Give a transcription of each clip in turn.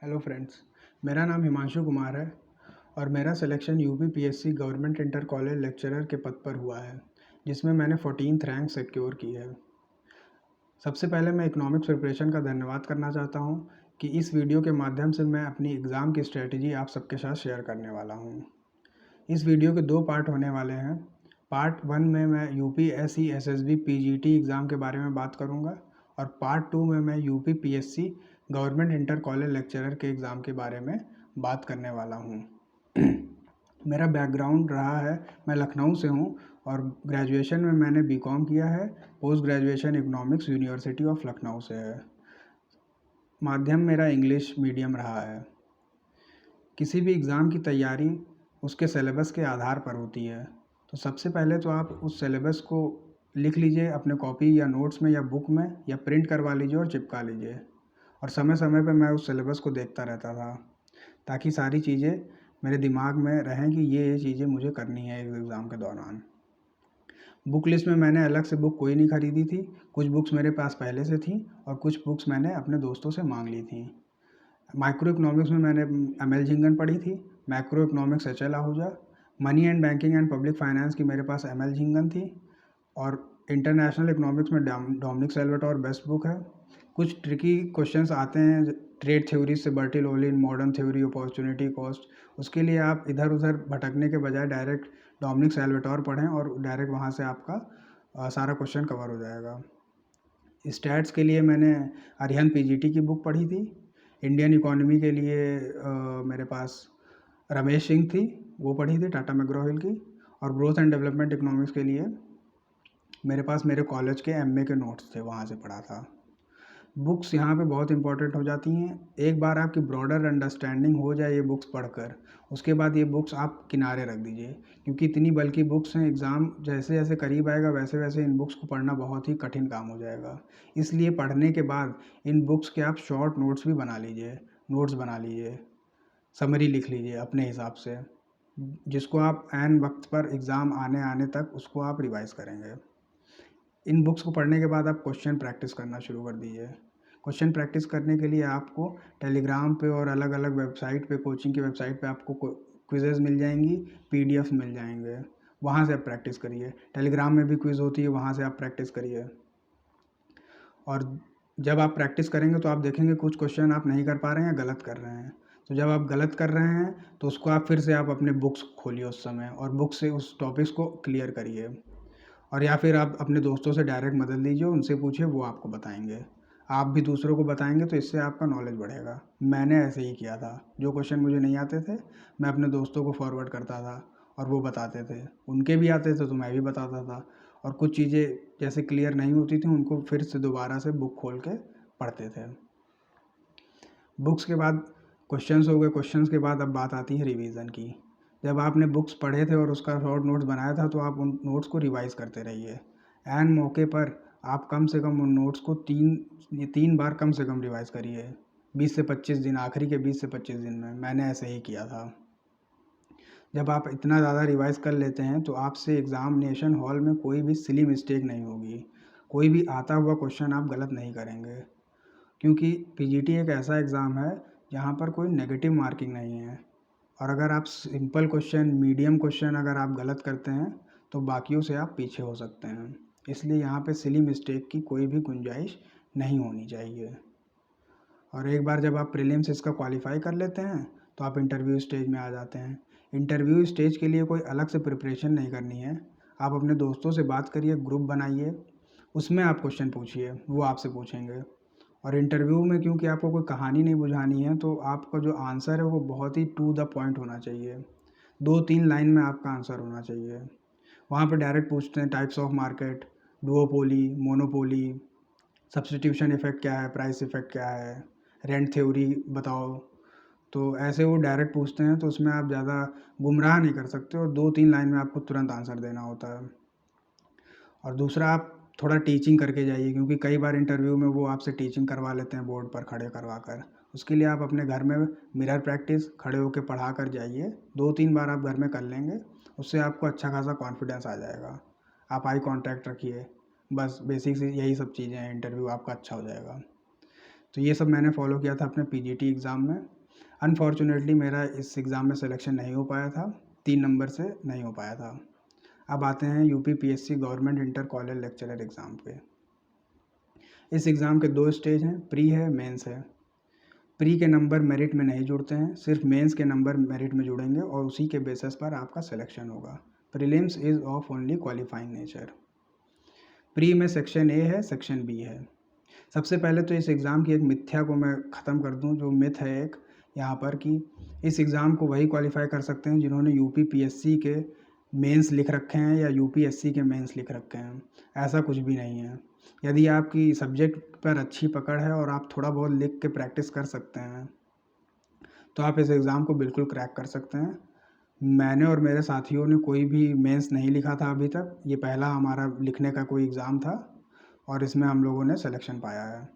Hello friends, मेरा नाम हिमांशु कुमार है और मेरा selection UP PSC government inter college lecturer के पद पर हुआ है, जिसमें मैंने 14th रैंक सिक्योर की है। सबसे पहले मैं इकोनॉमिक्स प्रिपरेशन का धन्यवाद करना चाहता हूं कि इस वीडियो के माध्यम से मैं अपनी एग्ज़ाम की स्ट्रेटजी आप सबके साथ शेयर करने वाला हूं। इस वीडियो के 2 पार्ट होने वाले हैं। पार्ट 1 में मैं UP SE SSB PGT exam के बारे में बात करूंगा और पार्ट 2 में मैं UP PSC government inter college lecturer के एग्ज़ाम के बारे में बात करने वाला हूँ। मेरा बैकग्राउंड रहा है, मैं लखनऊ से हूँ और ग्रेजुएशन में मैंने बीकॉम किया है। Post graduation economics university of Lucknow से है। माध्यम मेरा इंग्लिश मीडियम रहा है। किसी भी एग्ज़ाम की तैयारी उसके सिलेबस के आधार पर होती है। तो सबसे पहले तो आप उस सिलेबस को लिख लीजिए अपने कॉपी या नोट्स में या बुक में, या प्रिंट करवा लीजिए और चिपका लीजिए। और समय समय पे मैं उस सिलेबस को देखता रहता था, ताकि सारी चीज़ें मेरे दिमाग में रहें कि ये चीज़ें मुझे करनी है इस एग्ज़ाम के दौरान। बुक लिस्ट में मैंने अलग से बुक कोई नहीं ख़रीदी थी। कुछ बुक्स मेरे पास पहले से थी और कुछ बुक्स मैंने अपने दोस्तों से मांग ली थी। माइक्रो इकोनॉमिक्स में मैंने एम.एल. झिंगन पढ़ी थी। Macro economics HL. Ahuja. Money and banking and public finance की मेरे पास एम.एल. झिंगन थी। और इंटरनेशनल इकोनॉमिक्स में डोमिनिक सैल्वाटोर बेस्ट बुक है। कुछ ट्रिकी क्वेश्चंस आते हैं ट्रेड थ्योरी से बर्टिलोलिन, मॉडर्न थ्योरी, अपॉर्चुनिटी कॉस्ट। उसके लिए आप इधर उधर भटकने के बजाय डायरेक्ट डोमिनिक सैल्वाटोर पढ़ें और डायरेक्ट वहाँ से आपका सारा क्वेश्चन कवर हो जाएगा। स्टैट्स के लिए मैंने अरिहंत पीजीटी की बुक पढ़ी थी। इंडियन इकोनॉमी के लिए मेरे पास रमेश सिंह थी, वो पढ़ी थी, टाटा मैग्रो-हिल की। और ग्रोथ एंड डेवलपमेंट इकोनॉमिक्स के लिए मेरे पास मेरे कॉलेज के एमए के नोट्स थे, वहाँ से पढ़ा था। बुक्स यहाँ पे बहुत इंपॉर्टेंट हो जाती हैं। एक बार आपकी ब्रॉडर अंडरस्टैंडिंग हो जाए ये बुक्स पढ़कर, उसके बाद ये बुक्स आप किनारे रख दीजिए, क्योंकि इतनी बल्कि बुक्स हैं, एग्ज़ाम जैसे जैसे करीब आएगा वैसे वैसे इन बुक्स को पढ़ना बहुत ही कठिन काम हो जाएगा। इसलिए पढ़ने के बाद इन बुक्स के आप शॉर्ट नोट्स भी बना लीजिए, नोट्स बना लीजिए, समरी लिख लीजिए अपने हिसाब से, जिसको आप ऐन वक्त पर एग्ज़ाम आने आने तक उसको आप रिवाइज़ करेंगे। इन बुक्स को पढ़ने के बाद आप क्वेश्चन प्रैक्टिस करना शुरू कर दीजिए। क्वेश्चन प्रैक्टिस करने के लिए आपको टेलीग्राम पे और अलग अलग वेबसाइट पे, कोचिंग की वेबसाइट पे आपको क्विज़ेज़ मिल जाएंगी, पीडीएफ मिल जाएंगे, वहाँ से आप प्रैक्टिस करिए। टेलीग्राम में भी क्विज़ होती है, वहाँ से आप प्रैक्टिस करिए। और जब आप प्रैक्टिस करेंगे तो आप देखेंगे कुछ क्वेश्चन आप नहीं कर पा रहे हैं या गलत कर रहे हैं। तो जब आप गलत कर रहे हैं तो उसको आप फिर से आप अपने बुक्स खोलिए उस समय और बुक से उस टॉपिक्स को क्लियर करिए। और या फिर आप अपने दोस्तों से डायरेक्ट मदद लीजिए, उनसे पूछिए, वो आपको बताएंगे। आप भी दूसरों को बताएंगे तो इससे आपका नॉलेज बढ़ेगा। मैंने ऐसे ही किया था। जो क्वेश्चन मुझे नहीं आते थे मैं अपने दोस्तों को फॉरवर्ड करता था और वो बताते थे। उनके भी आते थे तो मैं भी बताता था। और कुछ चीज़ें जैसे क्लियर नहीं होती थी उनको फिर से दोबारा से बुक खोल के पढ़ते थे। बुक्स के बाद क्वेश्चंस हो गए। क्वेश्चंस के बाद अब बात आती है रिवीजन की। जब आपने बुक्स पढ़े थे और उसका शॉर्ट नोट्स बनाया था तो आप उन नोट्स को रिवाइज़ करते रहिए। ऐन मौके पर आप कम से कम उन नोट्स को 3 बार कम से कम रिवाइज़ करिए। 20 से 25 दिन, आखिरी के 20 से 25 दिन में मैंने ऐसे ही किया था। जब आप इतना ज़्यादा रिवाइज़ कर लेते हैं तो आपसे एग्ज़ामिनेशन हॉल में कोई भी सिली मिस्टेक नहीं होगी। कोई भी आता हुआ क्वेश्चन आप गलत नहीं करेंगे, क्योंकि पीजीटी एक ऐसा एग्ज़ाम है जहाँ पर कोई नेगेटिव मार्किंग नहीं है। और अगर आप सिंपल क्वेश्चन, मीडियम क्वेश्चन अगर आप गलत करते हैं तो बाकियों से आप पीछे हो सकते हैं। इसलिए यहाँ पे सिली मिस्टेक की कोई भी गुंजाइश नहीं होनी चाहिए। और एक बार जब आप प्रीलिम्स इसका क्वालिफाई कर लेते हैं तो आप इंटरव्यू स्टेज में आ जाते हैं। इंटरव्यू स्टेज के लिए कोई अलग से प्रिपरेशन नहीं करनी है। आप अपने दोस्तों से बात करिए, ग्रुप बनाइए, उसमें आप क्वेश्चन पूछिए, वो आपसे पूछेंगे। और इंटरव्यू में क्योंकि आपको कोई कहानी नहीं बुझानी है तो आपका जो आंसर है वो बहुत ही टू द पॉइंट होना चाहिए। 2-3 लाइन में आपका आंसर होना चाहिए। वहाँ पे डायरेक्ट पूछते हैं types of market, duopoly, monopoly, substitution effect क्या है, प्राइस इफ़ेक्ट क्या है, रेंट थ्योरी बताओ। तो ऐसे वो डायरेक्ट पूछते हैं तो उसमें आप ज़्यादा गुमराह नहीं कर सकते और 2-3 लाइन में आपको तुरंत आंसर देना होता है। और दूसरा, आप थोड़ा टीचिंग करके जाइए, क्योंकि कई बार इंटरव्यू में वो आपसे टीचिंग करवा लेते हैं बोर्ड पर खड़े करवा कर। उसके लिए आप अपने घर में मिरर प्रैक्टिस खड़े होकर पढ़ा कर जाइए। 2-3 बार आप घर में कर लेंगे, उससे आपको अच्छा खासा कॉन्फिडेंस आ जाएगा। आप आई कांटेक्ट रखिए, बस बेसिक से यही सब चीज़ें हैं, इंटरव्यू आपका अच्छा हो जाएगा। तो ये सब मैंने फॉलो किया था अपने पीजीटी एग्ज़ाम में। अनफॉर्चुनेटली मेरा इस एग्ज़ाम में सिलेक्शन नहीं हो पाया था, 3 नंबर से नहीं हो पाया था। अब आते हैं UPPSC government inter college lecturer exam पे। इस एग्ज़ाम के 2 स्टेज हैं, प्री है, मेंस है। प्री के नंबर मेरिट में नहीं जुड़ते हैं, सिर्फ मेंस के नंबर मेरिट में जुड़ेंगे और उसी के बेसिस पर आपका सिलेक्शन होगा। Prelims is of only qualifying nature. Pre में सेक्शन ए है, सेक्शन बी है। सबसे पहले तो इस एग्ज़ाम की एक मिथ्या को मैं ख़त्म कर दूं, जो मिथ है एक यहाँ पर कि इस एग्ज़ाम को वही क्वालिफाई कर सकते हैं जिन्होंने यूपीपीएससी के मेंस लिख रखे हैं या यूपीएससी के मेंस लिख रखे हैं। ऐसा कुछ भी नहीं है। यदि आपकी सब्जेक्ट पर अच्छी पकड़ है और आप थोड़ा बहुत लिख के प्रैक्टिस कर सकते हैं तो आप इस एग्ज़ाम को बिल्कुल क्रैक कर सकते हैं। मैंने और मेरे साथियों ने कोई भी मेंस नहीं लिखा था अभी तक। ये पहला हमारा लिखने का कोई एग्ज़ाम था और इसमें हम लोगों ने सिलेक्शन पाया है।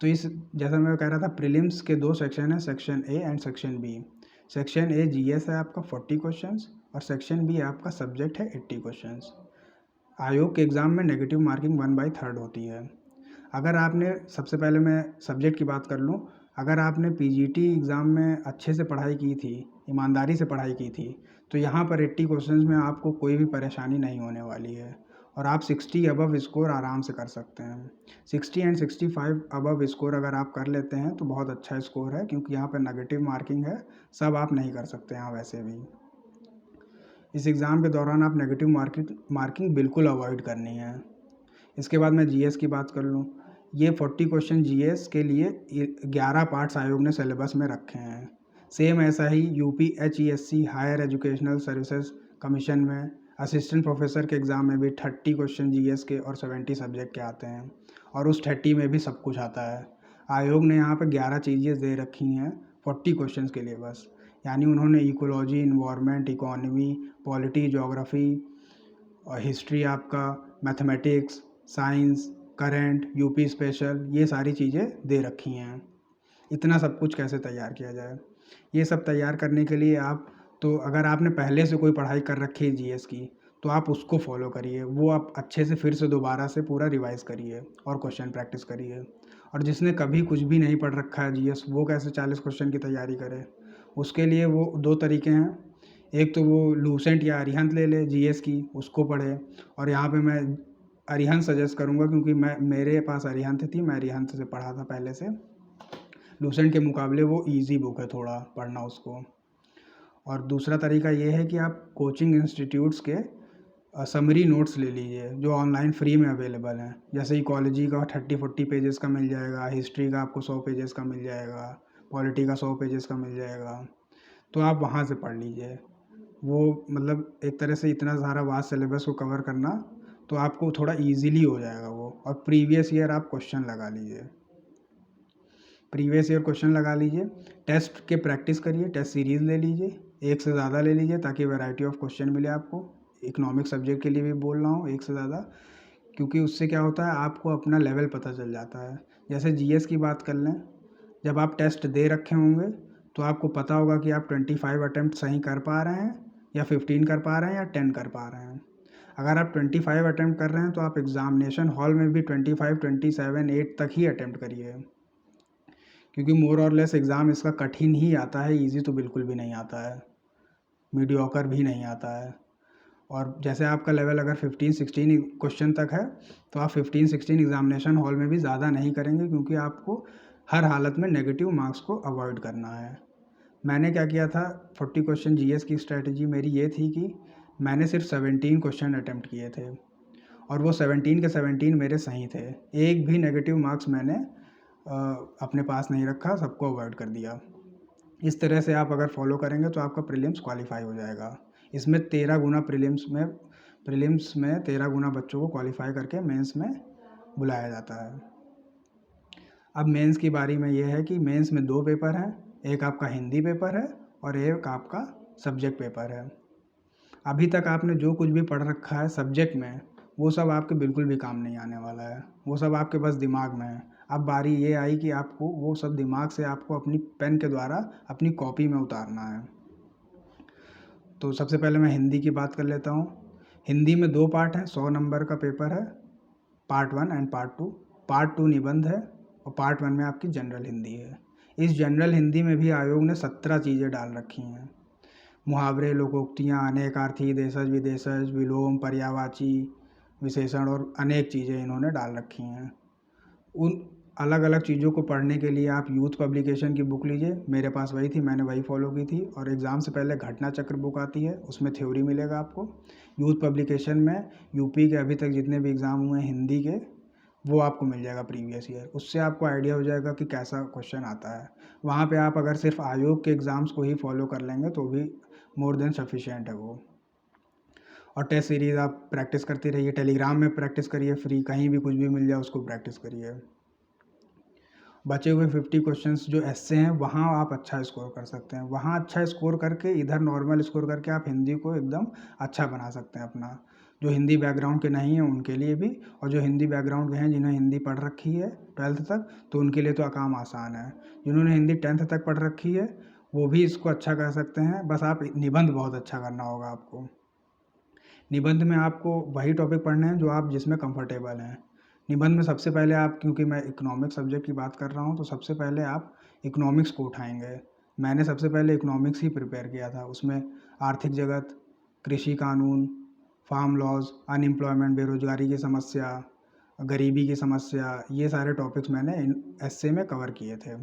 तो इस जैसा मैं कह रहा था, प्रीलिम्स के 2 सेक्शन हैं, section A and section B. Section A GS है आपका 40 क्वेश्चंस और सेक्शन बी आपका सब्जेक्ट है 80 क्वेश्चंस। आयोग के एग्ज़ाम में नेगेटिव मार्किंग 1/3 होती है। अगर आपने सबसे पहले मैं सब्जेक्ट की बात कर लूँ, अगर आपने पीजीटी एग्ज़ाम में अच्छे से पढ़ाई की थी, ईमानदारी से पढ़ाई की थी, तो यहाँ पर 80 क्वेश्चंस में आपको कोई भी परेशानी नहीं होने वाली है और आप 60 अबव स्कोर आराम से कर सकते हैं। 60 एंड 65 अबव स्कोर अगर आप कर लेते हैं तो बहुत अच्छा स्कोर है, क्योंकि यहाँ पर नेगेटिव मार्किंग है, सब आप नहीं कर सकते यहाँ वैसे भी। इस एग्ज़ाम के दौरान आप नेगेटिव मार्किंग बिल्कुल अवॉइड करनी है। इसके बाद मैं जीएस की बात कर लूँ, ये 40 क्वेश्चन जीएस के लिए 11 पार्ट्स आयोग ने सिलेबस में रखे हैं। सेम ऐसा ही UP HESC higher educational services commission में असिस्टेंट प्रोफेसर के एग्ज़ाम में भी 30 क्वेश्चन जीएस के और 70 सब्जेक्ट के आते हैं और उस 30 में भी सब कुछ आता है। आयोग ने यहाँ पर 11 चीज़ें दे रखी हैं 40 क्वेश्चन के लिए बस। यानी उन्होंने ecology, environment, economy, polity, geography और हिस्ट्री, आपका mathematics, science, current, UP special, ये सारी चीज़ें दे रखी हैं। इतना सब कुछ कैसे तैयार किया जाए, ये सब तैयार करने के लिए आप तो अगर आपने पहले से कोई पढ़ाई कर रखी है जीएस की तो आप उसको फॉलो करिए, वो आप अच्छे से फिर से दोबारा से पूरा रिवाइज़ करिए और क्वेश्चन प्रैक्टिस करिए। और जिसने कभी कुछ भी नहीं पढ़ रखा है जीएस, वो कैसे 40 क्वेश्चन की तैयारी करे? उसके लिए वो 2 तरीके हैं। एक तो वो लूसेंट या अरिहंत ले ले जीएस की, उसको पढ़े। और यहाँ पे मैं अरिहंत सजेस्ट करूँगा क्योंकि मेरे पास अरिहंत थी, मैं अरिहंत से पढ़ा था पहले से। लूसेंट के मुकाबले वो ईजी बुक है थोड़ा पढ़ना उसको। और दूसरा तरीका ये है कि आप कोचिंग इंस्टीट्यूट्स के समरी नोट्स ले लीजिए जो ऑनलाइन फ्री में अवेलेबल हैं। जैसे इकोलॉजी का 30-40 पेजेस का मिल जाएगा, हिस्ट्री का आपको 100 पेजेस का मिल जाएगा, पॉलिटी का 100 पेजेस का मिल जाएगा, तो आप वहाँ से पढ़ लीजिए। वो मतलब एक तरह से इतना सारा वास्ट सिलेबस को कवर करना तो आपको थोड़ा इजीली हो जाएगा वो। और प्रीवियस ईयर आप क्वेश्चन लगा लीजिए, प्रीवियस ईयर क्वेश्चन लगा लीजिए। टेस्ट के प्रैक्टिस करिए, टेस्ट सीरीज़ ले लीजिए, एक से ज़्यादा ले लीजिए ताकि वैरायटी ऑफ क्वेश्चन मिले आपको। इकोनॉमिक सब्जेक्ट के लिए भी बोल रहा हूँ एक से ज़्यादा, क्योंकि उससे क्या होता है आपको अपना लेवल पता चल जाता है। जैसे जीएस की बात कर लें, जब आप टेस्ट दे रखे होंगे तो आपको पता होगा कि आप 25 अटैम्प्ट सही कर पा रहे हैं या 15 कर पा रहे हैं या 10 कर पा रहे हैं। अगर आप 25 अटैम्प्ट कर रहे हैं तो आप एग्ज़ामिनेशन हॉल में भी 25, 27, 8 तक ही अटैम्प्ट करिए, क्योंकि मोर और लेस एग्ज़ाम इसका कठिन ही आता है, इजी तो बिल्कुल भी नहीं आता है, मीडियोकर भी नहीं आता है। और जैसे आपका लेवल अगर 15-16 क्वेश्चन तक है तो आप 15-16 एग्ज़ामिनेशन हॉल में भी ज़्यादा नहीं करेंगे, क्योंकि आपको हर हालत में नेगेटिव मार्क्स को अवॉइड करना है। मैंने क्या किया था, 40 क्वेश्चन जीएस की स्ट्रेटजी मेरी ये थी कि मैंने सिर्फ 17 क्वेश्चन अटैम्प्ट किए थे और वो 17 के 17 मेरे सही थे। एक भी नेगेटिव मार्क्स मैंने अपने पास नहीं रखा, सबको अवॉइड कर दिया। इस तरह से आप अगर फॉलो करेंगे तो आपका प्रीलिम्स क्वालिफाई हो जाएगा। इसमें 13 गुना प्रीलिम्स में 13 गुना बच्चों को क्वालिफाई करके मेंस में बुलाया जाता है। अब मेंस की बारी में ये है कि मेंस में 2 पेपर हैं, एक आपका हिंदी पेपर है और एक आपका सब्जेक्ट पेपर है। अभी तक आपने जो कुछ भी पढ़ रखा है सब्जेक्ट में, वो सब आपके बिल्कुल भी काम नहीं आने वाला है, वो सब आपके बस दिमाग में है। अब बारी ये आई कि आपको वो सब दिमाग से आपको अपनी पेन के द्वारा अपनी कॉपी में उतारना है। तो सबसे पहले मैं हिंदी की बात कर लेता हूँ। हिंदी में 2 पार्ट हैं, 100 नंबर का पेपर है, पार्ट 1 एंड पार्ट 2। पार्ट 2 निबंध है और पार्ट 1 में आपकी जनरल हिंदी है। इस जनरल हिंदी में भी आयोग ने 17 चीज़ें डाल रखी हैं। मुहावरे, लोकोक्तियाँ, अनेकार्थी, देशज विदेशज, विलोम, पर्यायवाची, विशेषण और अनेक चीज़ें इन्होंने डाल रखी हैं। उन अलग अलग चीज़ों को पढ़ने के लिए आप यूथ पब्लिकेशन की बुक लीजिए। मेरे पास वही थी, मैंने वही फॉलो की थी। और एग्ज़ाम से पहले घटना चक्र बुक आती है, उसमें थ्योरी मिलेगा आपको। यूथ पब्लिकेशन में यूपी के अभी तक जितने भी एग्ज़ाम हुए हैं हिंदी के, वो आपको मिल जाएगा प्रीवियस ईयर। उससे आपको आइडिया हो जाएगा कि कैसा क्वेश्चन आता है। वहाँ पे आप अगर सिर्फ आयोग के एग्ज़ाम्स को ही फॉलो कर लेंगे तो भी मोर देन सफिशिएंट है वो। और टेस्ट सीरीज़ आप प्रैक्टिस करते रहिए। टेलीग्राम में प्रैक्टिस करिए फ्री, कहीं भी कुछ भी मिल जाए उसको प्रैक्टिस करिए। बचे हुए 50 क्वेश्चंस जो एस्से हैं वहाँ आप अच्छा स्कोर कर सकते हैं। वहाँ अच्छा स्कोर करके इधर नॉर्मल स्कोर करके आप हिंदी को एकदम अच्छा बना सकते हैं अपना। जो हिंदी बैकग्राउंड के नहीं हैं उनके लिए भी, और जो हिंदी बैकग्राउंड के हैं जिन्हें हिंदी पढ़ रखी है 12th तक, तो उनके लिए तो काम आसान है। जिन्होंने हिंदी 10th तक पढ़ रखी है वो भी इसको अच्छा कर सकते हैं। बस आप निबंध बहुत अच्छा करना होगा आपको। निबंध में आपको वही टॉपिक पढ़ने हैं जो आप जिसमें कंफर्टेबल हैं। निबंध में सबसे पहले आप, क्योंकि मैं इकोनॉमिक्स सब्जेक्ट की बात कर रहा हूँ, तो सबसे पहले आप इकोनॉमिक्स को उठाएंगे। मैंने सबसे पहले इकोनॉमिक्स ही प्रिपेयर किया था। उसमें आर्थिक जगत, कृषि कानून, फार्म लॉज, अनएम्प्लॉयमेंट, बेरोजगारी की समस्या, गरीबी की समस्या, ये सारे टॉपिक्स मैंने एस्से में कवर किए थे।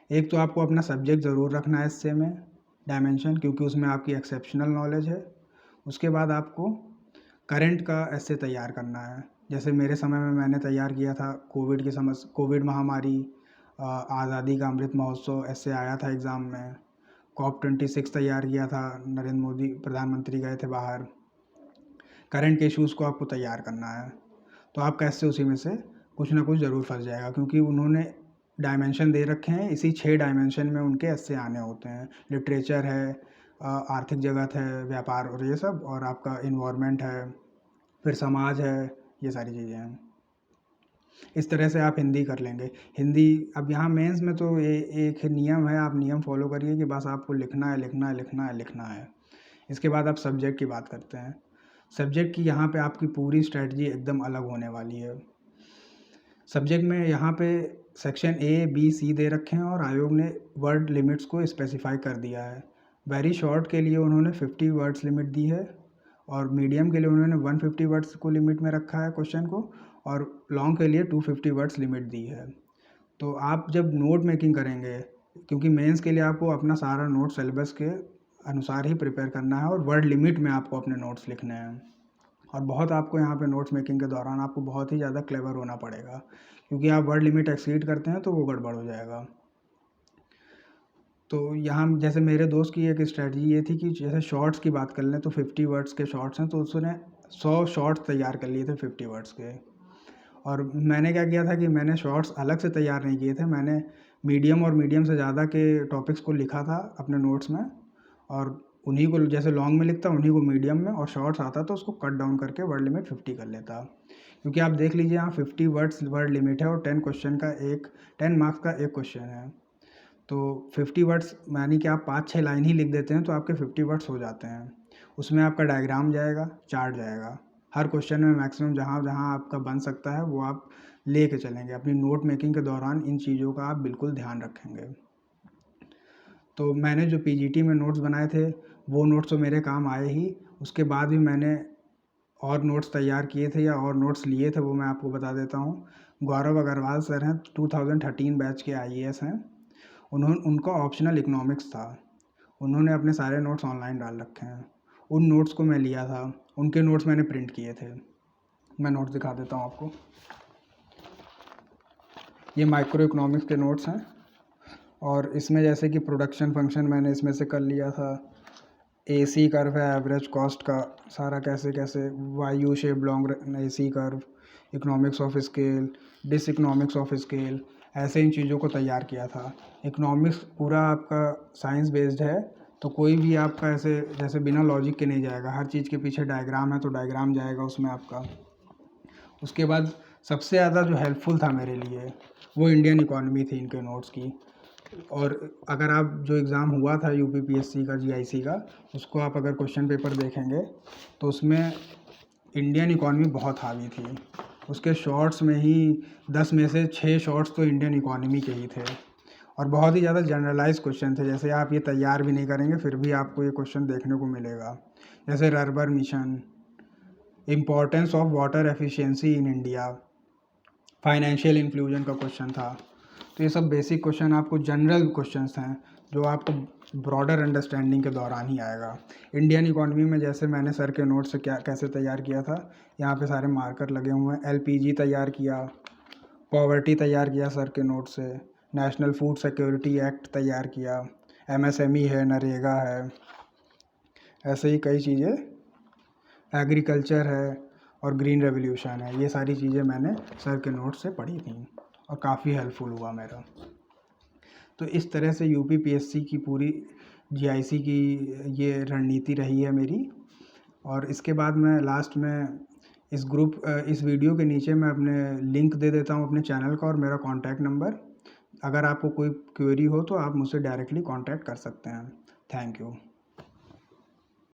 एक तो आपको अपना सब्जेक्ट ज़रूर रखना है एस्से में, डायमेंशन, क्योंकि उसमें आपकी एक्सेप्शनल नॉलेज है। उसके बाद आपको करंट का एस्से तैयार करना है। जैसे मेरे समय में मैंने तैयार किया था कोविड महामारी, आज़ादी का अमृत महोत्सव एस्से आया था एग्ज़ाम में। COP26 तैयार किया था, नरेंद्र मोदी प्रधानमंत्री गए थे बाहर। करंट के इश्यूज़ को आपको तैयार करना है, तो आपका एस्से उसी में से कुछ ना कुछ ज़रूर फंस जाएगा, क्योंकि उन्होंने डायमेंशन दे रखे हैं। इसी 6 डायमेंशन में उनके एस्से आने होते हैं। लिटरेचर है, आर्थिक जगत है, व्यापार और ये सब, और आपका इन्वायरमेंट है, फिर समाज है, ये सारी चीज़ें हैं। इस तरह से आप हिंदी कर लेंगे। हिंदी अब यहाँ मेंस में तो एक नियम है, आप नियम फॉलो करिए कि बस आपको लिखना है, लिखना है, लिखना है, लिखना है। इसके बाद आप सब्जेक्ट की बात करते हैं। सब्जेक्ट की यहाँ पे आपकी पूरी स्ट्रेटजी एकदम अलग होने वाली है। सब्जेक्ट में यहाँ पे सेक्शन ए बी सी दे रखे हैं, और आयोग ने वर्ड लिमिट्स को स्पेसिफाई कर दिया है। वेरी शॉर्ट के लिए उन्होंने 50 वर्ड्स लिमिट दी है, और मीडियम के लिए उन्होंने 150 वर्ड्स को लिमिट में रखा है क्वेश्चन को, और लॉन्ग के लिए 250 वर्ड्स लिमिट दी है। तो आप जब नोट मेकिंग करेंगे, क्योंकि मेंस के लिए आपको अपना सारा नोट सिलेबस के अनुसार ही प्रिपेयर करना है, और वर्ड लिमिट में आपको अपने नोट्स लिखने हैं। और बहुत आपको यहाँ पे नोट्स मेकिंग के दौरान आपको बहुत ही ज़्यादा क्लेवर होना पड़ेगा, क्योंकि आप वर्ड लिमिट एक्सीड करते हैं तो वो गड़बड़ हो जाएगा। तो यहाँ जैसे मेरे दोस्त की एक स्ट्रेटजी ये थी कि जैसे शॉर्ट्स की बात कर लें तो 50 वर्ड्स के शॉर्ट्स हैं, तो उसने 100 शॉर्ट्स तैयार कर लिए थे 50 वर्ड्स के। और मैंने क्या किया था कि मैंने शॉर्ट्स अलग से तैयार नहीं किए थे, मैंने मीडियम और मीडियम से ज़्यादा के टॉपिक्स को लिखा था अपने नोट्स में, और उन्हीं को जैसे लॉन्ग में लिखता उन्हीं को मीडियम में, और शॉर्ट्स आता तो उसको कट डाउन करके वर्ड लिमिट 50 कर लेता। क्योंकि आप देख लीजिए यहाँ 50 वर्ड्स वर्ड लिमिट है, और 10 मार्क्स का एक क्वेश्चन है। तो 50 वर्ड्स यानी कि आप 5-6 लाइन ही लिख देते हैं तो आपके 50 वर्ड्स हो जाते हैं। उसमें आपका डायग्राम जाएगा, चार्ट जाएगा। हर क्वेश्चन में मैक्सिमम जहाँ जहाँ आपका बन सकता है वो आप लेके चलेंगे। अपनी नोट मेकिंग के दौरान इन चीज़ों का आप बिल्कुल ध्यान रखेंगे। तो मैंने जो पीजीटी में नोट्स बनाए थे वो नोट्स तो मेरे काम आए ही। उसके बाद भी मैंने और नोट्स तैयार किए थे या और नोट्स लिए थे, वो मैं आपको बता देता हूँ। गौरव अग्रवाल सर हैं, 2013 बैच के आईएएस हैं। उनका ऑप्शनल इकोनॉमिक्स था। उन्होंने अपने सारे नोट्स ऑनलाइन डाल रखे हैं। उन नोट्स को मैं लिया था, उनके नोट्स मैंने प्रिंट किए थे। मैं नोट्स दिखा देता हूँ आपको। ये माइक्रो इकोनॉमिक्स के नोट्स हैं, और इसमें जैसे कि प्रोडक्शन फंक्शन मैंने इसमें से कर लिया था। AC कर्व है एवरेज कॉस्ट का, सारा कैसे कैसे, वायू shape long AC curve, economics of scale, diseconomics of scale, ऐसे इन चीज़ों को तैयार किया था। इकोनॉमिक्स पूरा आपका साइंस बेस्ड है, तो कोई भी आपका ऐसे जैसे बिना लॉजिक के नहीं जाएगा। हर चीज़ के पीछे डायग्राम है तो डायग्राम जाएगा उसमें आपका। उसके बाद सबसे ज़्यादा जो हेल्पफुल था मेरे लिए वो इंडियन इकॉनमी थी इनके नोट्स की। और अगर आप जो एग्ज़ाम हुआ था UPPSC का GIC का, उसको आप अगर क्वेश्चन पेपर देखेंगे तो उसमें इंडियन इकॉनमी बहुत हावी थी। उसके शॉर्ट्स में ही 10 में से 6 शॉर्ट्स तो इंडियन इकॉनमी के ही थे। और बहुत ही ज़्यादा जनरलाइज़ क्वेश्चन थे, जैसे आप ये तैयार भी नहीं करेंगे फिर भी आपको ये क्वेश्चन देखने को मिलेगा। जैसे rurban mission, importance of water efficiency in India, financial inclusion का क्वेश्चन था। तो ये सब बेसिक क्वेश्चन आपको जनरल क्वेश्चंस हैं जो आपको ब्रॉडर अंडरस्टैंडिंग के दौरान ही आएगा। इंडियन इकोनॉमी में जैसे मैंने सर के नोट से क्या कैसे तैयार किया था, यहाँ पे सारे मार्कर लगे हुए हैं। एलपीजी तैयार किया, पॉवर्टी तैयार किया सर के नोट से, नेशनल फूड सिक्योरिटी एक्ट तैयार किया, एमएसएमई है, नरेगा है, ऐसे ही कई चीज़ें, एग्रीकल्चर है और ग्रीन रेवोल्यूशन है। ये सारी चीज़ें मैंने सर के नोट से पढ़ी थी और काफ़ी हेल्पफुल हुआ मेरा। तो इस तरह से यूपी पीएससी की पूरी जीआईसी की ये रणनीति रही है मेरी। और इसके बाद मैं लास्ट में इस वीडियो के नीचे मैं अपने लिंक दे देता हूँ अपने चैनल का और मेरा कॉन्टैक्ट नंबर। अगर आपको कोई क्वेरी हो तो आप मुझसे डायरेक्टली कॉन्टैक्ट कर सकते हैं। Thank you.